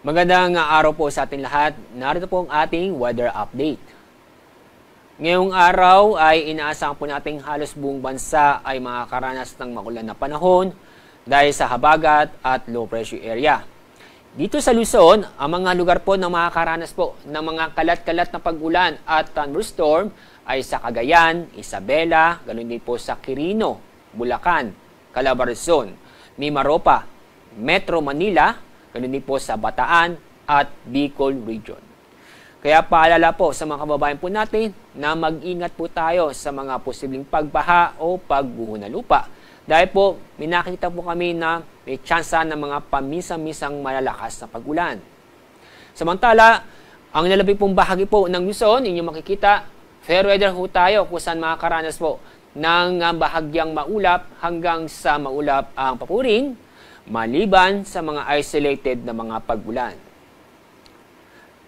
Magandang araw po sa ating lahat. Narito po ang ating weather update. Ngayong araw ay inaasahan po nating halos buong bansa ay makakaranas ng maulan na panahon dahil sa habagat at low pressure area. Dito sa Luzon, ang mga lugar po na makakaranas po ng mga kalat-kalat na pag-ulan at thunderstorm ay sa Cagayan, Isabela, ganoon din po sa Quirino, Bulacan, Calabarzon, Mimaropa, Metro Manila, ganoon din po sa Bataan at Bicol Region. Kaya paalala po sa mga kababayan po natin na mag-ingat po tayo sa mga posibleng pagbaha o pagguho ng lupa. Dahil po, minakita po kami na may tsansa ng mga pamisa-misang malalakas na pag-ulan. Samantala, ang nalabing pong bahagi po ng Luzon, inyong makikita, fair weather po tayo kung saan makakaranas po ng bahagyang maulap hanggang sa maulap ang papurin, maliban sa mga isolated na mga pag-ulan.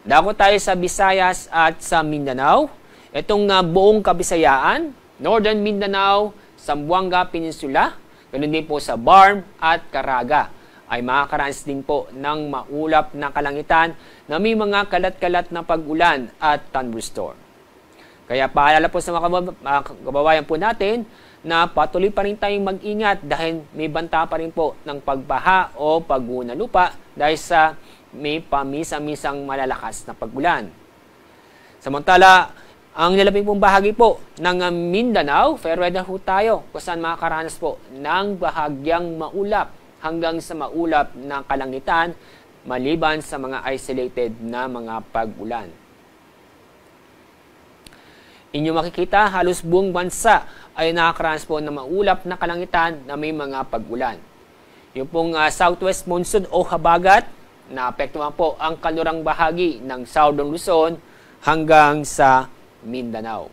Dako tayo sa Visayas at sa Mindanao. Itong buong Kabisayaan, Northern Mindanao, Zamboanga Peninsula, ganoon din po sa Barm at Caraga, ay makakaranas din po ng maulap na kalangitan na may mga kalat-kalat na pag-ulan at thunderstorm. Kaya paalala po sa mga kababayan po natin na patuloy pa rin tayong mag-ingat dahil may banta pa rin po ng pagbaha o pagguho ng lupa dahil sa may pamisa-misang malalakas na pag-ulan. Samantala, ang nalabing pong bahagi po ng Mindanao, fair weather po tayo kung saan makakaranas po ng bahagyang maulap hanggang sa maulap na kalangitan maliban sa mga isolated na mga pag-ulan. Inyo makikita, halos buong bansa ay nakakaranas po ng maulap na kalangitan na may mga pag-ulan. Yung pong southwest monsoon o habagat, naapektuhan po ang kanlurang bahagi ng Southern Luzon hanggang sa Mindanao.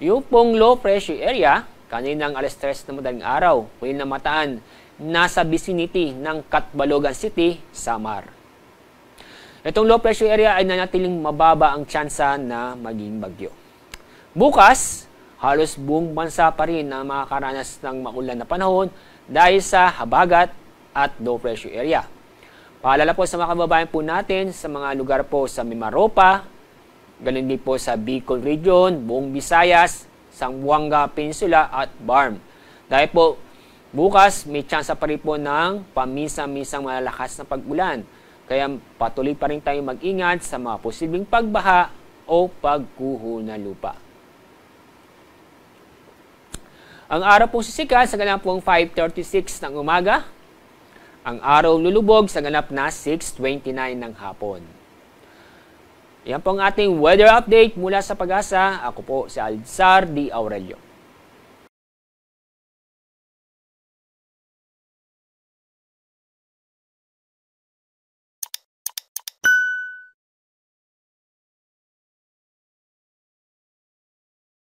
Yung pong low pressure area, kaninang alas 3 na madaling araw, huli na mataan, nasa vicinity ng Catbalogan City, Samar. Itong low pressure area ay nanatiling mababa ang tsansa na maging bagyo. Bukas, halos buong bansa pa rin na makakaranas ng maulan na panahon dahil sa habagat at low pressure area. Paalala po sa mga kababayan po natin sa mga lugar po sa Mimaropa, ganoon din po sa Bicol Region, buong Visayas, Zamboanga Peninsula at Barm. Dahil po, bukas may tsansa pa rin po ng pamisa-misang malalakas na pag-ulan. Kaya patuloy pa rin tayong mag-ingat sa mga posibleng pagbaha o pagguho ng lupa. Ang araw pong sisikat sa ganap pong 5:36 ng umaga. Ang araw lulubog sa ganap na 6:29 ng hapon. Yan po ang ating weather update mula sa Pag-asa. Ako po si Alzar D. Aurelio.